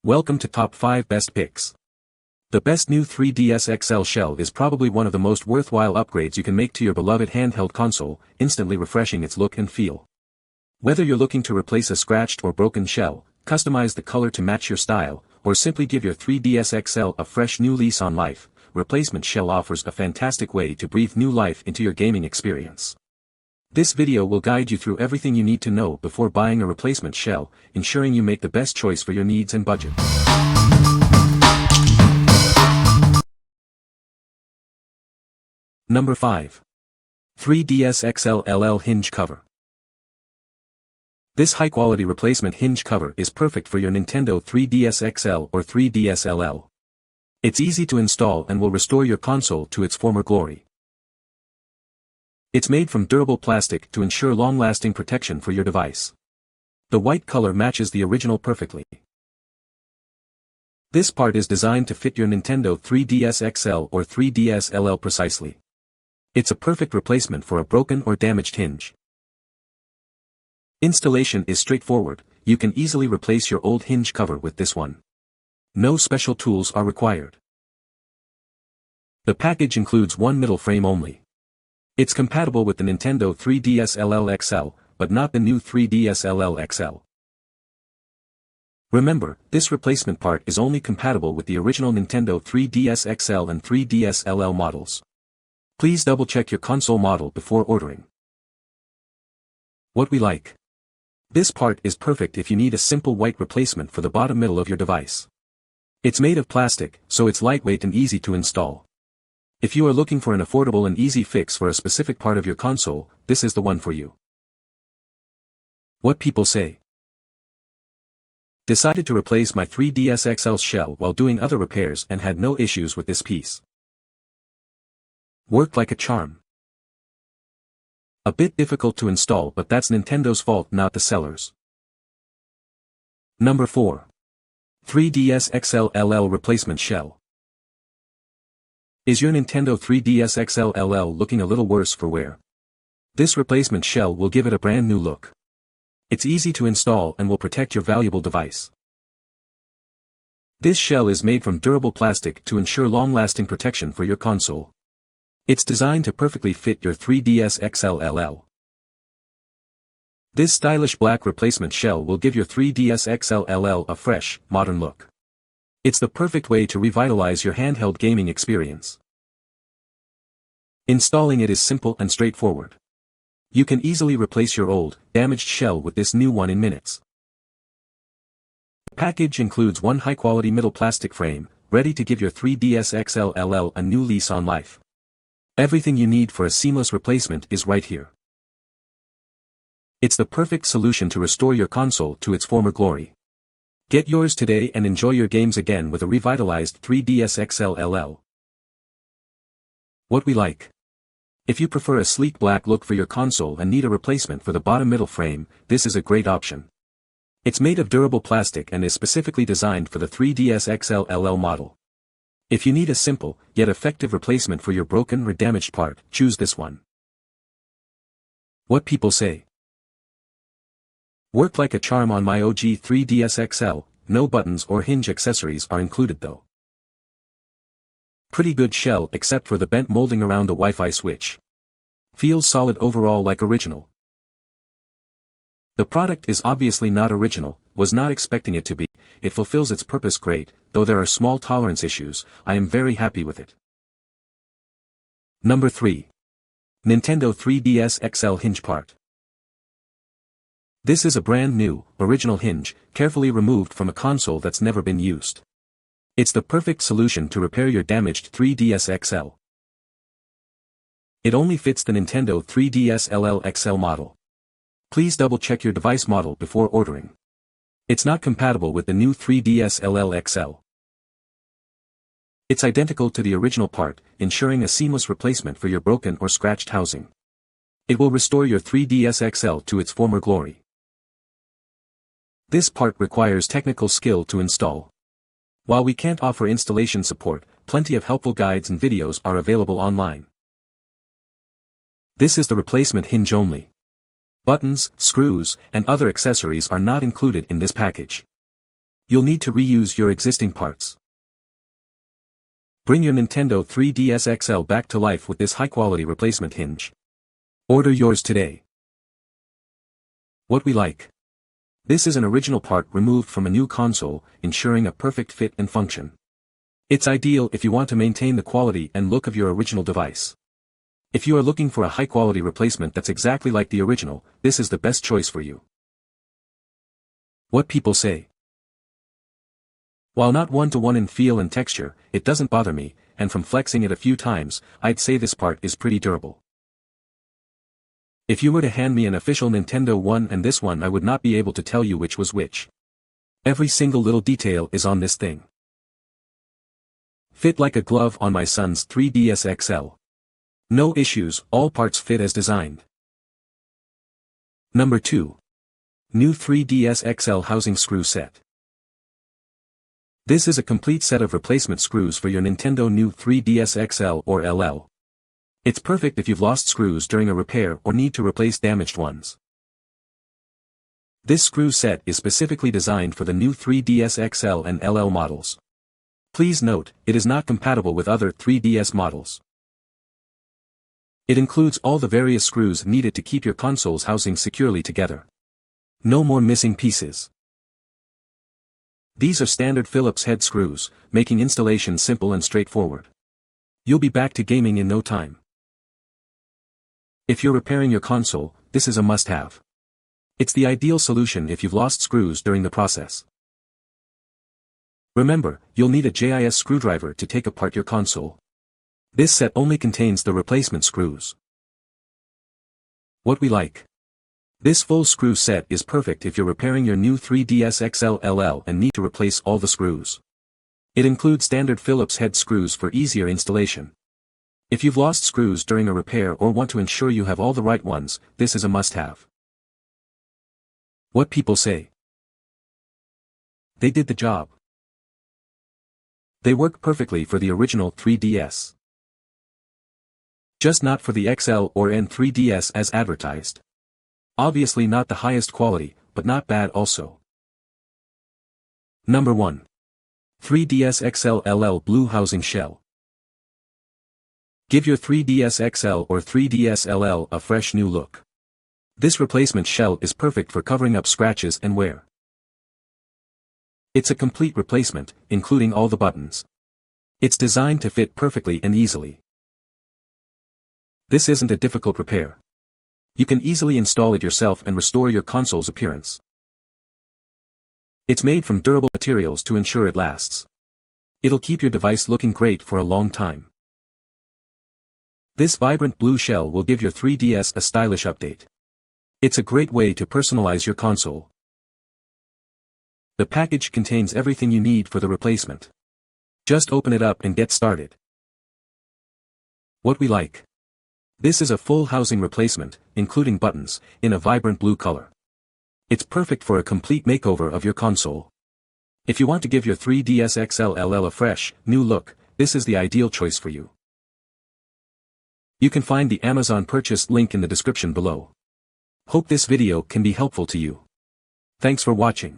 Welcome to Top 5 Best Picks. The best new 3DS XL shell is probably one of the most worthwhile upgrades you can make to your beloved handheld console, instantly refreshing its look and feel. Whether you're looking to replace a scratched or broken shell, customize the color to match your style, or simply give your 3DS XL a fresh new lease on life, Replacement Shell offers a fantastic way to breathe new life into your gaming experience. This video will guide you through everything you need to know before buying a replacement shell, ensuring you make the best choice for your needs and budget. Number 5. 3DS XL LL Hinge Cover. This high-quality replacement hinge cover is perfect for your Nintendo 3DS XL or 3DS LL. It's easy to install and will restore your console to its former glory. It's made from durable plastic to ensure long-lasting protection for your device. The white color matches the original perfectly. This part is designed to fit your Nintendo 3DS XL or 3DS LL precisely. It's a perfect replacement for a broken or damaged hinge. Installation is straightforward. You can easily replace your old hinge cover with this one. No special tools are required. The package includes one middle frame only. It's compatible with the Nintendo 3DS LL XL, but not the new 3DS LL XL. Remember, this replacement part is only compatible with the original Nintendo 3DS XL and 3DS LL models. Please double-check your console model before ordering. What we like. This part is perfect if you need a simple white replacement for the bottom middle of your device. It's made of plastic, so it's lightweight and easy to install. If you are looking for an affordable and easy fix for a specific part of your console, this is the one for you. What people say. Decided to replace my 3DS XL shell while doing other repairs and had no issues with this piece. Worked like a charm. A bit difficult to install, but that's Nintendo's fault, not the sellers. Number 4. 3DS XL LL Replacement Shell. Is your Nintendo 3DS XL LL looking a little worse for wear? This replacement shell will give it a brand new look. It's easy to install and will protect your valuable device. This shell is made from durable plastic to ensure long-lasting protection for your console. It's designed to perfectly fit your 3DS XL LL. This stylish black replacement shell will give your 3DS XL LL a fresh, modern look. It's the perfect way to revitalize your handheld gaming experience. Installing it is simple and straightforward. You can easily replace your old, damaged shell with this new one in minutes. The package includes one high-quality middle plastic frame, ready to give your 3DS XL LL a new lease on life. Everything you need for a seamless replacement is right here. It's the perfect solution to restore your console to its former glory. Get yours today and enjoy your games again with a revitalized 3DS XL LL. What we like. If you prefer a sleek black look for your console and need a replacement for the bottom middle frame, this is a great option. It's made of durable plastic and is specifically designed for the 3DS XL LL model. If you need a simple, yet effective replacement for your broken or damaged part, choose this one. What people say. Worked like a charm on my OG 3DS XL, no buttons or hinge accessories are included though. Pretty good shell except for the bent molding around the Wi-Fi switch. Feels solid overall like original. The product is obviously not original, was not expecting it to be. It fulfills its purpose great, though there are small tolerance issues. I am very happy with it. Number 3. Nintendo 3DS XL Hinge Part. This is a brand new, original hinge, carefully removed from a console that's never been used. It's the perfect solution to repair your damaged 3DS XL. It only fits the Nintendo 3DS LL XL model. Please double-check your device model before ordering. It's not compatible with the new 3DS LL XL. It's identical to the original part, ensuring a seamless replacement for your broken or scratched housing. It will restore your 3DS XL to its former glory. This part requires technical skill to install. While we can't offer installation support, plenty of helpful guides and videos are available online. This is the replacement hinge only. Buttons, screws, and other accessories are not included in this package. You'll need to reuse your existing parts. Bring your Nintendo 3DS XL back to life with this high-quality replacement hinge. Order yours today. What we like. This is an original part removed from a new console, ensuring a perfect fit and function. It's ideal if you want to maintain the quality and look of your original device. If you are looking for a high-quality replacement that's exactly like the original, this is the best choice for you. What people say. While not one-to-one in feel and texture, it doesn't bother me, and from flexing it a few times, I'd say this part is pretty durable. If you were to hand me an official Nintendo one and this one, I would not be able to tell you which was which. Every single little detail is on this thing. Fit like a glove on my son's 3DS XL. No issues, all parts fit as designed. Number 2. New 3DS XL housing screw set. This is a complete set of replacement screws for your Nintendo new 3DS XL or LL. It's perfect if you've lost screws during a repair or need to replace damaged ones. This screw set is specifically designed for the new 3DS XL and LL models. Please note, it is not compatible with other 3DS models. It includes all the various screws needed to keep your console's housing securely together. No more missing pieces. These are standard Phillips head screws, making installation simple and straightforward. You'll be back to gaming in no time. If you're repairing your console, this is a must-have. It's the ideal solution if you've lost screws during the process. Remember, you'll need a JIS screwdriver to take apart your console. This set only contains the replacement screws. What we like. This full screw set is perfect if you're repairing your new 3DS XL LL and need to replace all the screws. It includes standard Phillips head screws for easier installation. If you've lost screws during a repair or want to ensure you have all the right ones, this is a must-have. What people say. They did the job. They work perfectly for the original 3DS. Just not for the XL or N3DS as advertised. Obviously not the highest quality, but not bad also. Number 1. 3DS XL LL Blue Housing Shell. Give your 3DS XL or 3DS LL a fresh new look. This replacement shell is perfect for covering up scratches and wear. It's a complete replacement, including all the buttons. It's designed to fit perfectly and easily. This isn't a difficult repair. You can easily install it yourself and restore your console's appearance. It's made from durable materials to ensure it lasts. It'll keep your device looking great for a long time. This vibrant blue shell will give your 3DS a stylish update. It's a great way to personalize your console. The package contains everything you need for the replacement. Just open it up and get started. What we like. This is a full housing replacement, including buttons, in a vibrant blue color. It's perfect for a complete makeover of your console. If you want to give your 3DS XL LL a fresh, new look, this is the ideal choice for you. You can find the Amazon purchase link in the description below. Hope this video can be helpful to you. Thanks for watching.